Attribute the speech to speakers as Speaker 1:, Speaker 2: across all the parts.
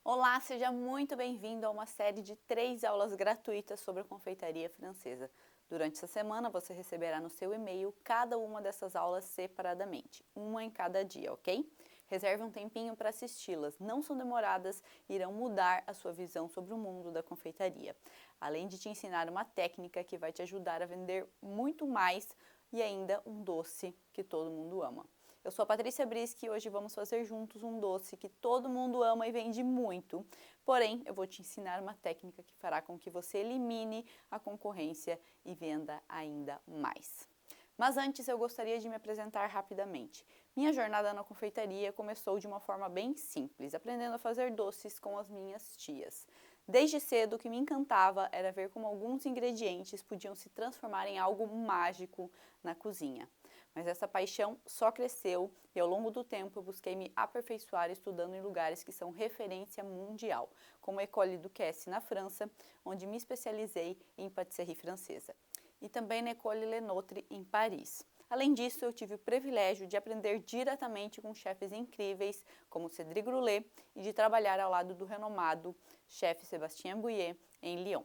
Speaker 1: Olá, seja muito bem-vindo a uma série de 3 aulas gratuitas sobre a confeitaria francesa. Durante essa semana você receberá no seu e-mail cada uma dessas aulas separadamente, uma em cada dia, ok? Reserve um tempinho para assisti-las, não são demoradas e irão mudar a sua visão sobre o mundo da confeitaria. Além de te ensinar uma técnica que vai te ajudar a vender muito mais e ainda um doce que todo mundo ama. Eu sou a Patrícia Brischi e hoje vamos fazer juntos um doce que todo mundo ama e vende muito. Porém, eu vou te ensinar uma técnica que fará com que você elimine a concorrência e venda ainda mais. Mas antes eu gostaria de me apresentar rapidamente. Minha jornada na confeitaria começou de uma forma bem simples, aprendendo a fazer doces com as minhas tias. Desde cedo o que me encantava era ver como alguns ingredientes podiam se transformar em algo mágico na cozinha. Mas essa paixão só cresceu e ao longo do tempo eu busquei me aperfeiçoar estudando em lugares que são referência mundial, como a École Duquesse na França, onde me especializei em patisserie francesa, e também na École Le Nôtre em Paris. Além disso, eu tive o privilégio de aprender diretamente com chefes incríveis como Cédric Groullet e de trabalhar ao lado do renomado chefe Sébastien Bouyer em Lyon.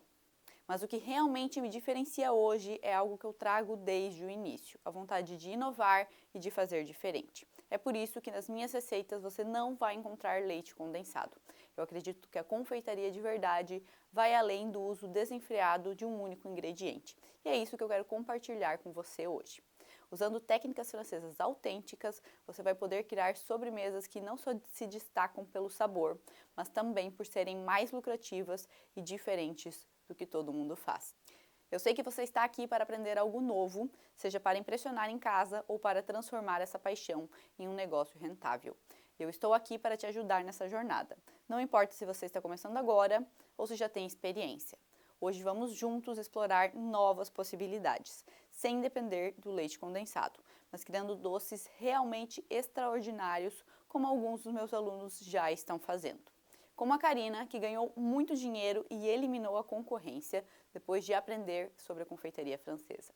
Speaker 1: Mas o que realmente me diferencia hoje é algo que eu trago desde o início, a vontade de inovar e de fazer diferente. É por isso que nas minhas receitas você não vai encontrar leite condensado. Eu acredito que a confeitaria de verdade vai além do uso desenfreado de um único ingrediente. E é isso que eu quero compartilhar com você hoje. Usando técnicas francesas autênticas, você vai poder criar sobremesas que não só se destacam pelo sabor, mas também por serem mais lucrativas e diferentes do que todo mundo faz. Eu sei que você está aqui para aprender algo novo, seja para impressionar em casa ou para transformar essa paixão em um negócio rentável. Eu estou aqui para te ajudar nessa jornada. Não importa se você está começando agora ou se já tem experiência. Hoje vamos juntos explorar novas possibilidades, sem depender do leite condensado, mas criando doces realmente extraordinários, como alguns dos meus alunos já estão fazendo. Como a Karina, que ganhou muito dinheiro e eliminou a concorrência depois de aprender sobre a confeitaria francesa.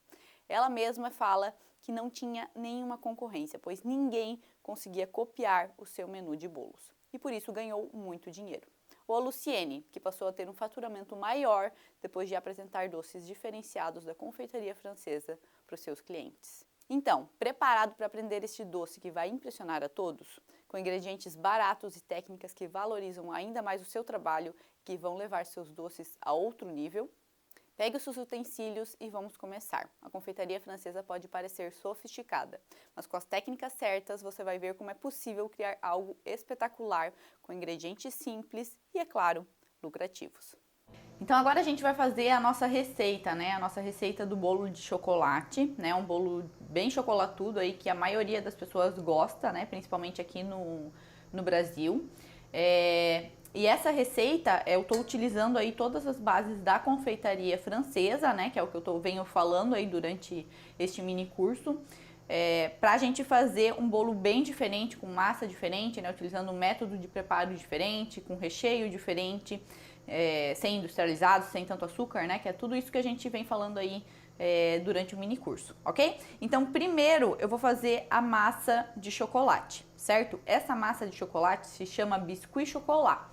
Speaker 1: Ela mesma fala que não tinha nenhuma concorrência, pois ninguém conseguia copiar o seu menu de bolos. E por isso ganhou muito dinheiro. Ou a Luciene, que passou a ter um faturamento maior depois de apresentar doces diferenciados da confeitaria francesa para os seus clientes. Então, preparado para aprender este doce que vai impressionar a todos? Com ingredientes baratos e técnicas que valorizam ainda mais o seu trabalho, que vão levar seus doces a outro nível? Pegue os seus utensílios e vamos começar. A confeitaria francesa pode parecer sofisticada, mas com as técnicas certas você vai ver como é possível criar algo espetacular com ingredientes simples e, é claro, lucrativos. Então agora a gente vai fazer a nossa receita, né? A nossa receita do bolo de chocolate, né? Um bolo bem chocolatudo aí que a maioria das pessoas gosta, né? Principalmente aqui no Brasil. E essa receita eu tô utilizando aí todas as bases da confeitaria francesa, né? Que é o que venho falando aí durante este mini curso. Pra gente fazer um bolo bem diferente, com massa diferente, né? Utilizando um método de preparo diferente, com recheio diferente. Sem industrializados, sem tanto açúcar, né? Que é tudo isso que a gente vem falando aí durante o mini curso, ok? Então, primeiro eu vou fazer a massa de chocolate, certo? Essa massa de chocolate se chama biscuit chocolat.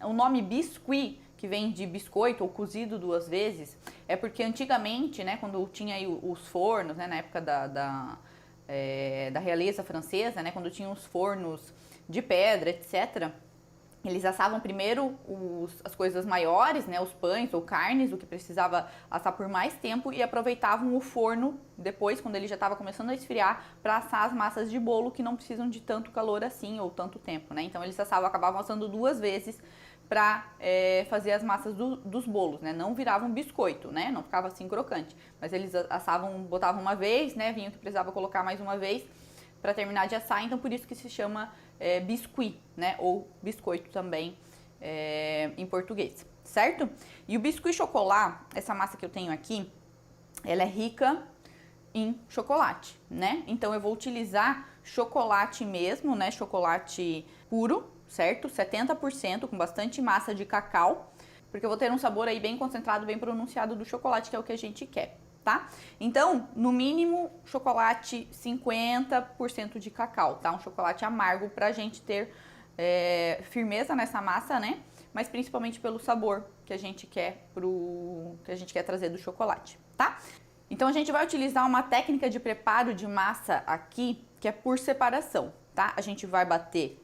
Speaker 1: O nome biscuit, que vem de biscoito ou cozido duas vezes, é porque antigamente, né, quando tinha aí os fornos, né, na época da realeza francesa, né, quando tinha os fornos de pedra, etc., eles assavam primeiro as coisas maiores, né, os pães ou carnes, o que precisava assar por mais tempo, e aproveitavam o forno depois, quando ele já estava começando a esfriar, para assar as massas de bolo que não precisam de tanto calor assim ou tanto tempo, né? Então eles acabavam assando duas vezes para fazer as massas dos bolos, né? Não viravam biscoito, né? Não ficava assim crocante, mas eles assavam, botavam uma vez, né? Vinha que precisava colocar mais uma vez para terminar de assar, então por isso que se chama biscuit, né? Ou biscoito também em português, certo? E o biscuit chocolat, essa massa que eu tenho aqui, ela é rica em chocolate, né? Então eu vou utilizar chocolate mesmo, né? Chocolate puro, certo? 70%, com bastante massa de cacau, porque eu vou ter um sabor aí bem concentrado, bem pronunciado do chocolate, que é o que a gente quer. Tá? Então, no mínimo, chocolate 50% de cacau, tá? Um chocolate amargo pra gente ter firmeza nessa massa, né? Mas principalmente pelo sabor que a gente quer trazer do chocolate, tá? Então a gente vai utilizar uma técnica de preparo de massa aqui, que é por separação, tá? A gente vai bater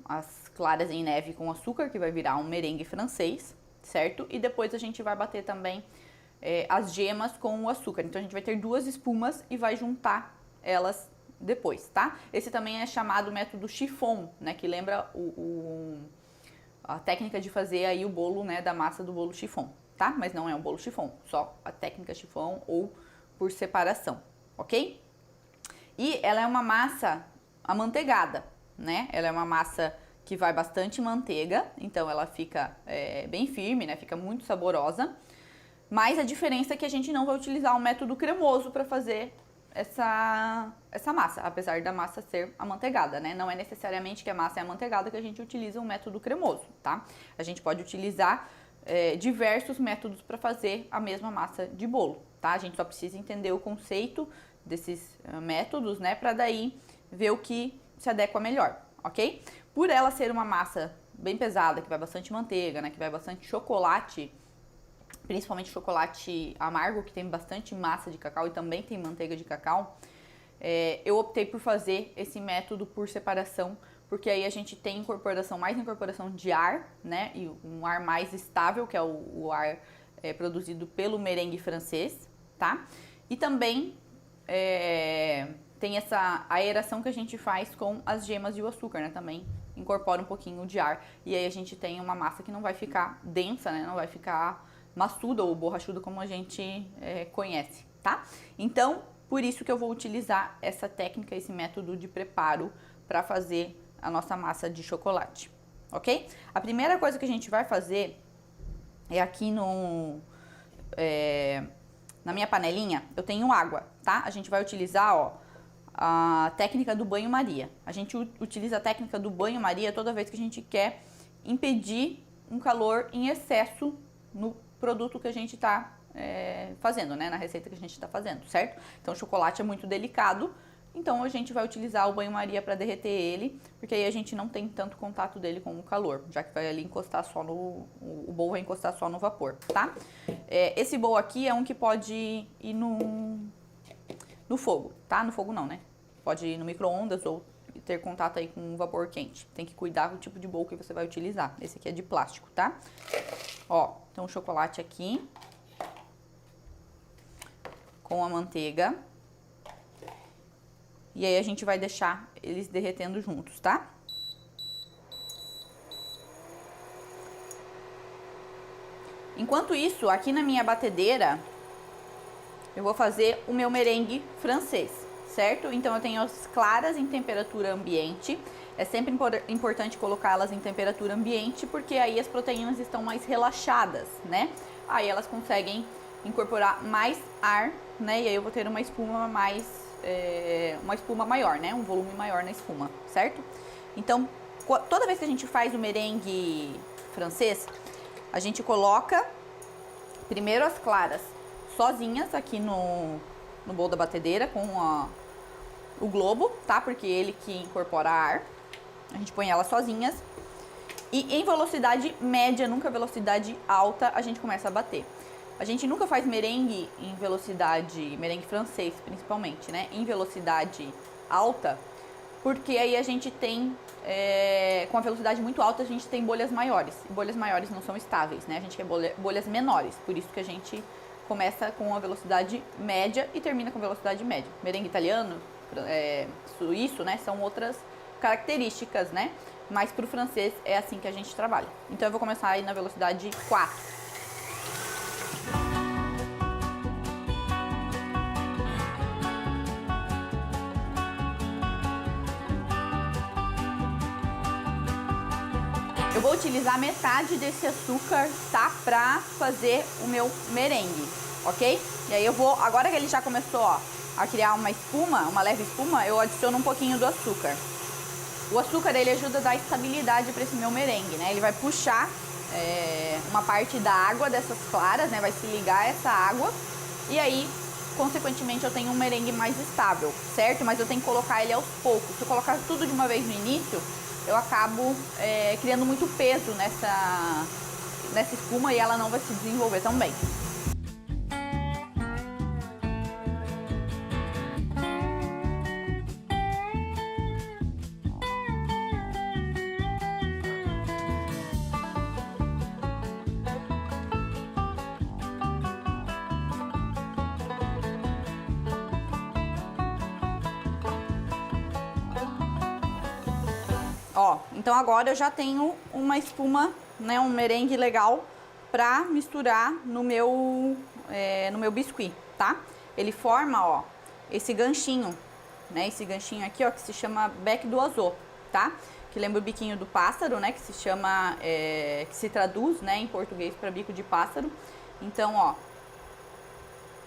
Speaker 1: as claras em neve com açúcar, que vai virar um merengue francês, certo? E depois a gente vai bater também as gemas com o açúcar. Então a gente vai ter duas espumas e vai juntar elas depois, tá? Esse também é chamado método chiffon, né? Que lembra a técnica de fazer aí o bolo, né? Da massa do bolo chiffon, tá? Mas não é um bolo chiffon, só a técnica chiffon ou por separação, ok? E ela é uma massa amanteigada, né? Ela é uma massa que vai bastante manteiga, então ela fica bem firme, né? Fica muito saborosa. Mas a diferença é que a gente não vai utilizar um método cremoso para fazer essa massa, apesar da massa ser amanteigada, né? Não é necessariamente que a massa é amanteigada que a gente utiliza um método cremoso, tá? A gente pode utilizar diversos métodos para fazer a mesma massa de bolo, tá? A gente só precisa entender o conceito desses métodos, né? Para daí ver o que se adequa melhor, ok? Por ela ser uma massa bem pesada, que vai bastante manteiga, né? Que vai bastante chocolate, principalmente chocolate amargo, que tem bastante massa de cacau e também tem manteiga de cacau, eu optei por fazer esse método por separação, porque aí a gente tem mais incorporação de ar, né, e um ar mais estável, que é o ar produzido pelo merengue francês, tá? E também tem essa aeração que a gente faz com as gemas e o açúcar, né, também incorpora um pouquinho de ar, e aí a gente tem uma massa que não vai ficar densa, né, não vai ficar maçuda ou borrachuda como a gente conhece, tá? Então, por isso que eu vou utilizar essa técnica, esse método de preparo para fazer a nossa massa de chocolate, ok? A primeira coisa que a gente vai fazer é aqui na minha panelinha, eu tenho água, tá? A gente vai utilizar, ó, a técnica do banho-maria. A gente utiliza a técnica do banho-maria toda vez que a gente quer impedir um calor em excesso no produto que a gente está fazendo, né? Na receita que a gente está fazendo, certo? Então o chocolate é muito delicado, então a gente vai utilizar o banho-maria para derreter ele, porque aí a gente não tem tanto contato dele com o calor, já que vai ali encostar só o bowl vai encostar só no vapor, tá? Esse bowl aqui é um que pode ir no fogo, tá? No fogo não, né? Pode ir no micro-ondas ou ter contato aí com o vapor quente. Tem que cuidar do tipo de bowl que você vai utilizar. Esse aqui é de plástico, tá? Ó, então o chocolate aqui com a manteiga. E aí a gente vai deixar eles derretendo juntos, tá? Enquanto isso, aqui na minha batedeira, eu vou fazer o meu merengue francês, certo? Então eu tenho as claras em temperatura ambiente. É sempre importante colocá-las em temperatura ambiente, porque aí as proteínas estão mais relaxadas, né? Aí elas conseguem incorporar mais ar, né? E aí eu vou ter uma espuma uma espuma maior, né? Um volume maior na espuma, certo? Então, toda vez que a gente faz o merengue francês, a gente coloca primeiro as claras sozinhas aqui no bowl da batedeira com o globo, tá? Porque ele que incorpora ar. A gente põe elas sozinhas e em velocidade média, nunca velocidade alta, a gente começa a bater. A gente nunca faz merengue em velocidade, merengue francês principalmente, né? Em velocidade alta, porque aí a gente tem, com a velocidade muito alta, a gente tem bolhas maiores. E bolhas maiores não são estáveis, né? A gente quer bolhas menores, por isso que a gente começa com a velocidade média e termina com velocidade média. Merengue italiano, suíço, né? São outras características, né? Mas pro francês é assim que a gente trabalha. Então eu vou começar aí na velocidade 4. Eu vou utilizar metade desse açúcar, tá? Pra fazer o meu merengue, ok? E aí eu vou, agora que ele já começou, ó, a criar uma espuma, uma leve espuma, eu adiciono um pouquinho do açúcar. O açúcar, ele ajuda a dar estabilidade para esse meu merengue, né? Ele vai puxar uma parte da água dessas claras, né? Vai se ligar a essa água e aí, consequentemente, eu tenho um merengue mais estável, certo? Mas eu tenho que colocar ele aos poucos. Se eu colocar tudo de uma vez no início, eu acabo criando muito peso nessa espuma e ela não vai se desenvolver tão bem. Ó, então agora eu já tenho uma espuma, né, um merengue legal pra misturar no meu biscuit, tá? Ele forma, ó, esse ganchinho, né, esse ganchinho aqui, ó, que se chama bec do azul, tá? Que lembra o biquinho do pássaro, né, que se chama, que se traduz, né, em português para bico de pássaro. Então, ó,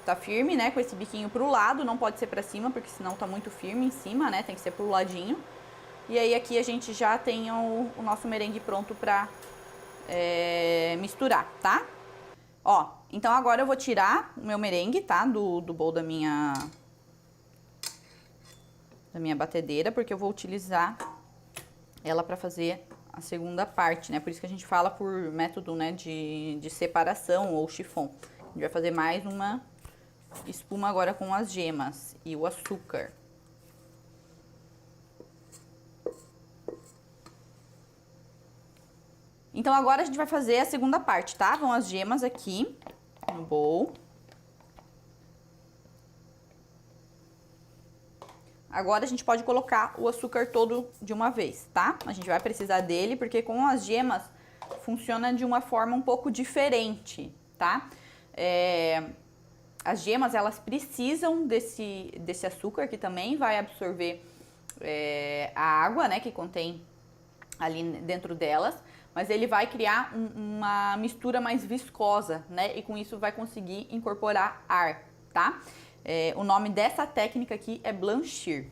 Speaker 1: tá firme, né, com esse biquinho pro lado, não pode ser pra cima, porque senão tá muito firme em cima, né, tem que ser pro ladinho. E aí aqui a gente já tem o nosso merengue pronto pra misturar, tá? Ó, então agora eu vou tirar o meu merengue, tá? Do bowl da minha batedeira, porque eu vou utilizar ela pra fazer a segunda parte, né? Por isso que a gente fala por método, né, de separação ou chiffon. A gente vai fazer mais uma espuma agora com as gemas e o açúcar. Então, agora a gente vai fazer a segunda parte, tá? Vão as gemas aqui no bowl. Agora a gente pode colocar o açúcar todo de uma vez, tá? A gente vai precisar dele porque com as gemas funciona de uma forma um pouco diferente, tá? As gemas, elas precisam desse açúcar que também vai absorver a água, né, que contém ali dentro delas. Mas ele vai criar uma mistura mais viscosa, né? E com isso vai conseguir incorporar ar, tá? O nome dessa técnica aqui é blanchir.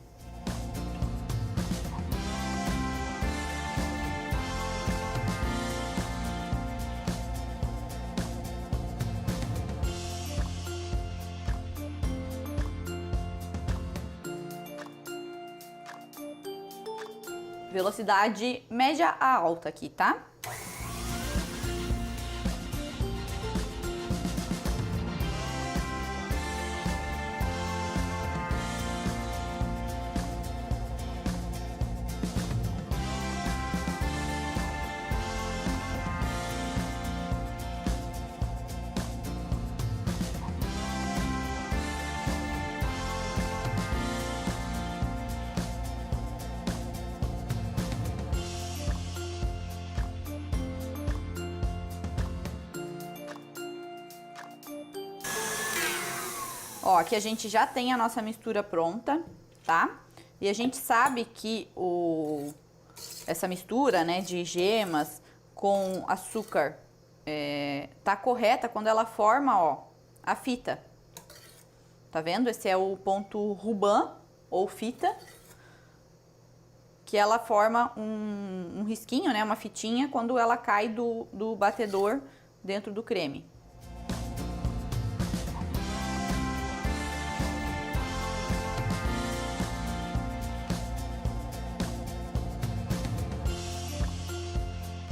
Speaker 1: Velocidade média a alta aqui, tá? Ó, aqui a gente já tem a nossa mistura pronta, tá? E a gente sabe que essa mistura, né, de gemas com açúcar tá correta quando ela forma, ó, a fita. Tá vendo? Esse é o ponto ruban ou fita, que ela forma um risquinho, né, uma fitinha quando ela cai do batedor dentro do creme.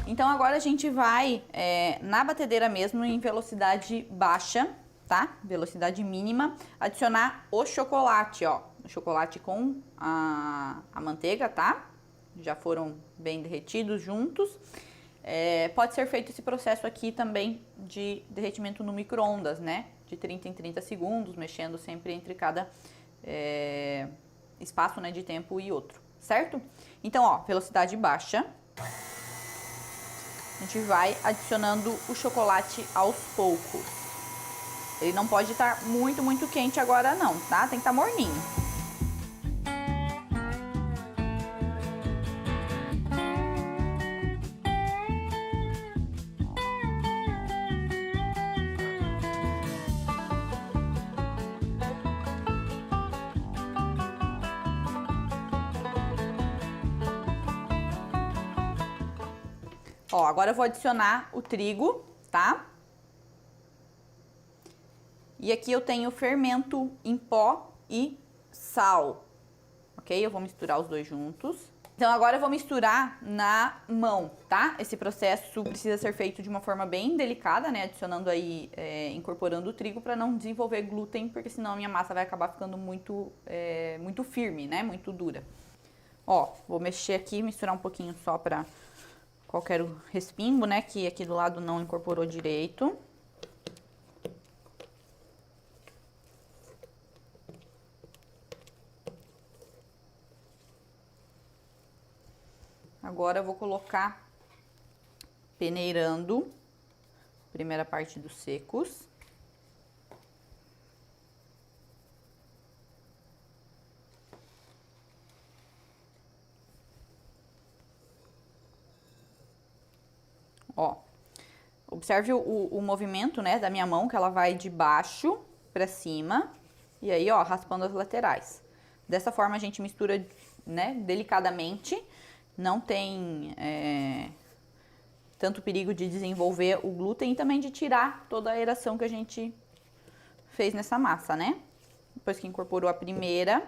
Speaker 1: Então agora a gente vai na batedeira mesmo em velocidade baixa, tá? Velocidade mínima, adicionar o chocolate, ó. O chocolate com a manteiga, tá? Já foram bem derretidos juntos. Pode ser feito esse processo aqui também de derretimento no micro-ondas, né? De 30 em 30 segundos, mexendo sempre entre cada espaço, né, de tempo e outro, certo? Então, ó, velocidade baixa. A gente vai adicionando o chocolate aos poucos. Ele não pode estar muito, muito quente agora não, tá? Tem que estar morninho. Ó, agora eu vou adicionar o trigo, tá? E aqui eu tenho fermento em pó e sal, ok? Eu vou misturar os dois juntos. Então agora eu vou misturar na mão, tá? Esse processo precisa ser feito de uma forma bem delicada, né? Adicionando aí, incorporando o trigo para não desenvolver glúten, porque senão a minha massa vai acabar ficando muito firme, né? Muito dura. Ó, vou mexer aqui, misturar um pouquinho só para qualquer respingo, né? Que aqui do lado não incorporou direito. Agora eu vou colocar peneirando, primeira parte dos secos. Ó, observe o movimento, né, da minha mão, que ela vai de baixo pra cima, e aí, ó, raspando as laterais. Dessa forma a gente mistura, né, delicadamente, não tem tanto perigo de desenvolver o glúten e também de tirar toda a aeração que a gente fez nessa massa, né? Depois que incorporou a primeira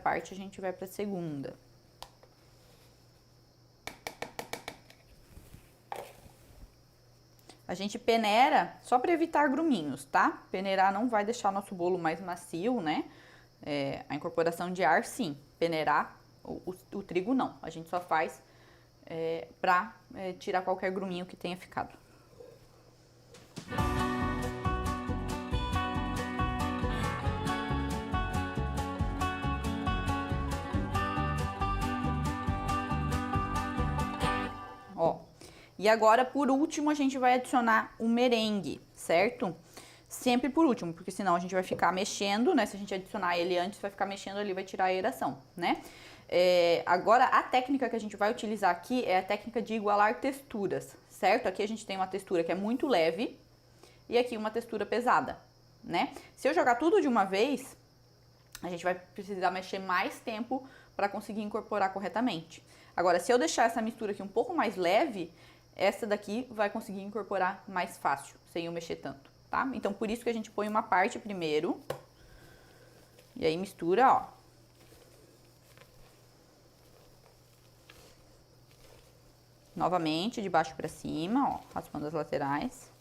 Speaker 1: parte, a gente vai pra segunda. A gente peneira só para evitar gruminhos, tá? Peneirar não vai deixar nosso bolo mais macio, né? A incorporação de ar, sim. Peneirar, o trigo não. A gente só faz para tirar qualquer gruminho que tenha ficado. Ó. E agora, por último, a gente vai adicionar o merengue, certo? Sempre por último, porque senão a gente vai ficar mexendo, né? Se a gente adicionar ele antes, vai ficar mexendo ali, vai tirar a aeração, né? Agora, a técnica que a gente vai utilizar aqui é a técnica de igualar texturas, certo? Aqui a gente tem uma textura que é muito leve e aqui uma textura pesada, né? Se eu jogar tudo de uma vez, a gente vai precisar mexer mais tempo para conseguir incorporar corretamente. Agora, se eu deixar essa mistura aqui um pouco mais leve, essa daqui vai conseguir incorporar mais fácil, sem eu mexer tanto, tá? Então, por isso que a gente põe uma parte primeiro. E aí mistura, ó. Novamente, de baixo pra cima, ó, raspando as laterais.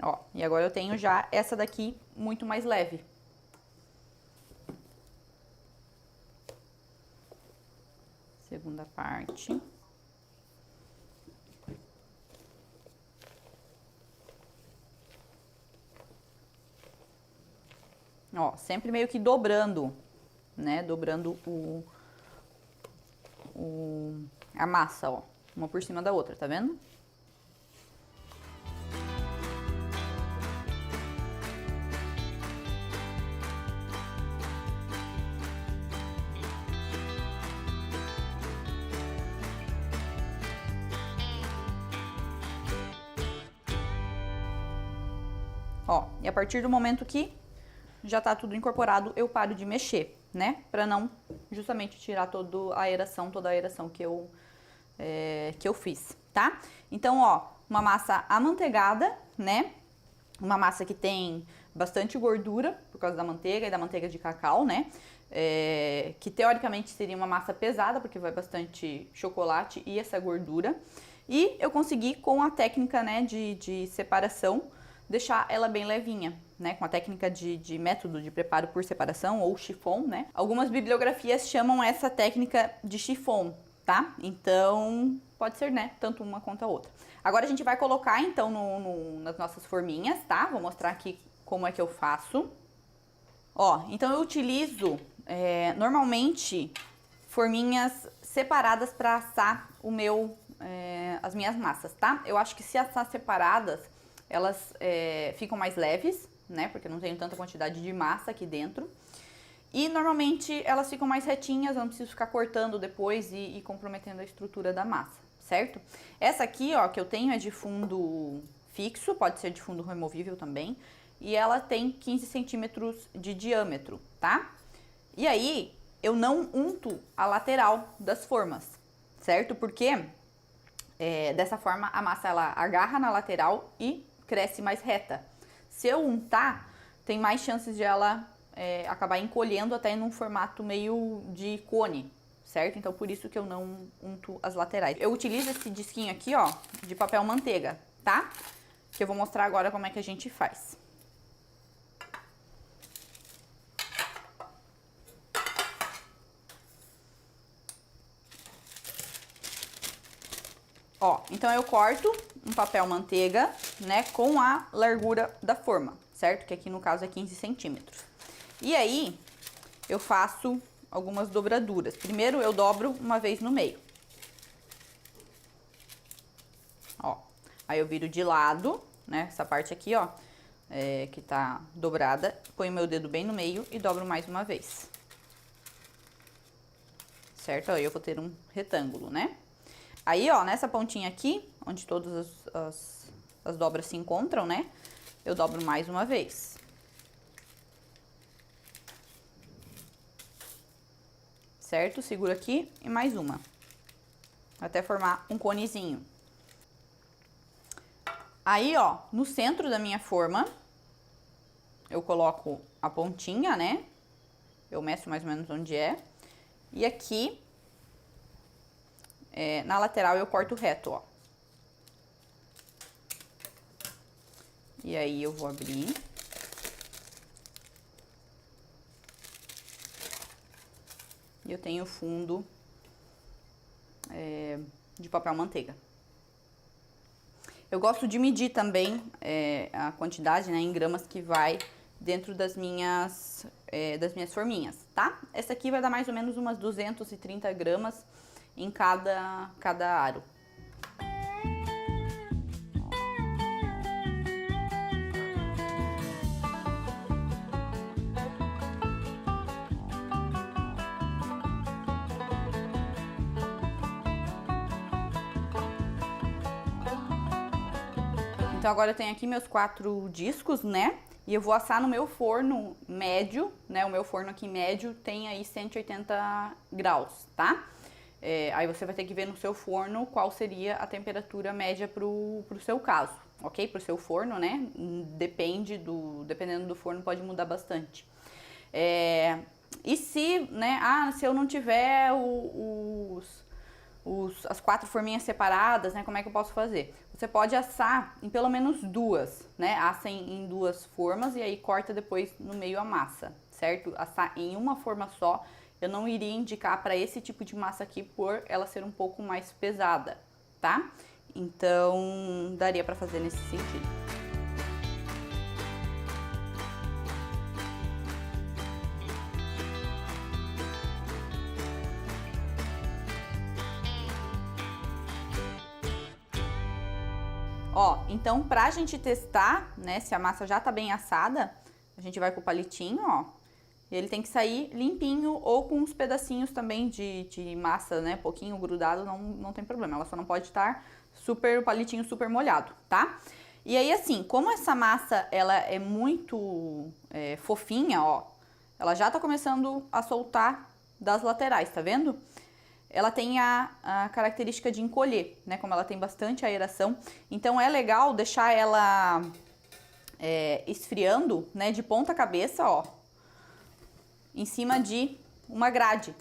Speaker 1: Ó, e agora eu tenho já essa daqui muito mais leve. Segunda parte. Ó, sempre meio que dobrando, né? Dobrando a massa, ó. Uma por cima da outra, tá vendo? Ó, e a partir do momento que já tá tudo incorporado, eu paro de mexer, né? Pra não justamente tirar toda a aeração que eu fiz, tá? Então, ó, uma massa amanteigada, né? Uma massa que tem bastante gordura, por causa da manteiga e da manteiga de cacau, né? Que teoricamente seria uma massa pesada, porque vai bastante chocolate e essa gordura. E eu consegui, com a técnica, né, de separação, deixar ela bem levinha, né, com a técnica de método de preparo por separação, ou chiffon, né. Algumas bibliografias chamam essa técnica de chiffon, tá? Então, pode ser, né, tanto uma quanto a outra. Agora a gente vai colocar, então, nas nossas forminhas, tá? Vou mostrar aqui como é que eu faço. Ó, então eu utilizo, normalmente, forminhas separadas para assar as minhas massas, tá? Eu acho que se assar separadas, elas ficam mais leves, né? Porque eu não tenho tanta quantidade de massa aqui dentro. E normalmente elas ficam mais retinhas, eu não preciso ficar cortando depois e comprometendo a estrutura da massa, certo? Essa aqui, ó, que eu tenho é de fundo fixo, pode ser de fundo removível também. E ela tem 15 centímetros de diâmetro, tá? E aí, eu não unto a lateral das formas, certo? Porque Dessa forma, a massa ela agarra na lateral e cresce mais reta. Se eu untar, tem mais chances de ela acabar encolhendo até num formato meio de cone, certo? Então, por isso que eu não unto as laterais. Eu utilizo esse disquinho aqui, ó, de papel manteiga, tá? Que eu vou mostrar agora como é que a gente faz. Ó, então eu corto um papel manteiga, né, com a largura da forma, certo? Que aqui no caso é 15 centímetros. E aí, eu faço algumas dobraduras. Primeiro eu dobro uma vez no meio. Ó, aí eu viro de lado, né, essa parte aqui, ó, que tá dobrada, ponho meu dedo bem no meio e dobro mais uma vez. Certo? Aí eu vou ter um retângulo, né? Aí, ó, nessa pontinha aqui, onde todas as dobras se encontram, né? Eu dobro mais uma vez. Certo? Seguro aqui e mais uma. Até formar um conezinho. Aí, ó, no centro da minha forma, eu coloco a pontinha, né? Eu meço mais ou menos onde é. E aqui, na lateral, eu corto reto, ó. E aí, eu vou abrir. E eu tenho fundo de papel manteiga. Eu gosto de medir também a quantidade, né, em gramas que vai dentro das minhas forminhas, tá? Essa aqui vai dar mais ou menos umas 230 gramas em cada aro. Então, agora eu tenho aqui meus 4 discos, né? E eu vou assar no meu forno médio, né? O meu forno aqui médio tem aí 180 graus, tá? Aí você vai ter que ver no seu forno qual seria a temperatura média pro seu caso, ok? Pro seu forno, né? Dependendo do forno, pode mudar bastante. E se, né? Se eu não tiver as 4 forminhas separadas, né? Como é que eu posso fazer? Você pode assar em pelo menos 2, né? Assa em 2 formas e aí corta depois no meio a massa, certo? Assar em uma forma só, eu não iria indicar para esse tipo de massa aqui por ela ser um pouco mais pesada, tá? Então, daria para fazer nesse sentido. Ó, então pra gente testar, né, se a massa já tá bem assada, a gente vai com o palitinho, ó, e ele tem que sair limpinho ou com uns pedacinhos também de massa, né, pouquinho grudado, não tem problema, ela só não pode estar o palitinho super molhado, tá? E aí, assim, como essa massa, ela é muito fofinha, ó, ela já tá começando a soltar das laterais, tá vendo? Ela tem a característica de encolher, né? Como ela tem bastante aeração. Então, é legal deixar ela esfriando, né? De ponta cabeça, ó. Em cima de uma grade,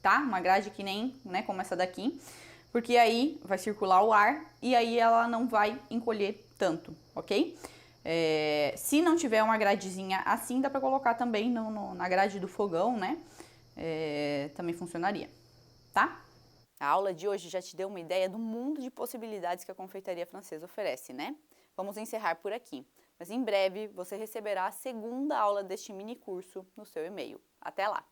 Speaker 1: tá? Uma grade que nem, né? Como essa daqui. Porque aí vai circular o ar e aí ela não vai encolher tanto, ok? Se não tiver uma gradezinha assim, dá pra colocar também na grade do fogão, né? Também funcionaria. Tá? A aula de hoje já te deu uma ideia do mundo de possibilidades que a confeitaria francesa oferece, né? Vamos encerrar por aqui, mas em breve você receberá a segunda aula deste mini curso no seu e-mail. Até lá!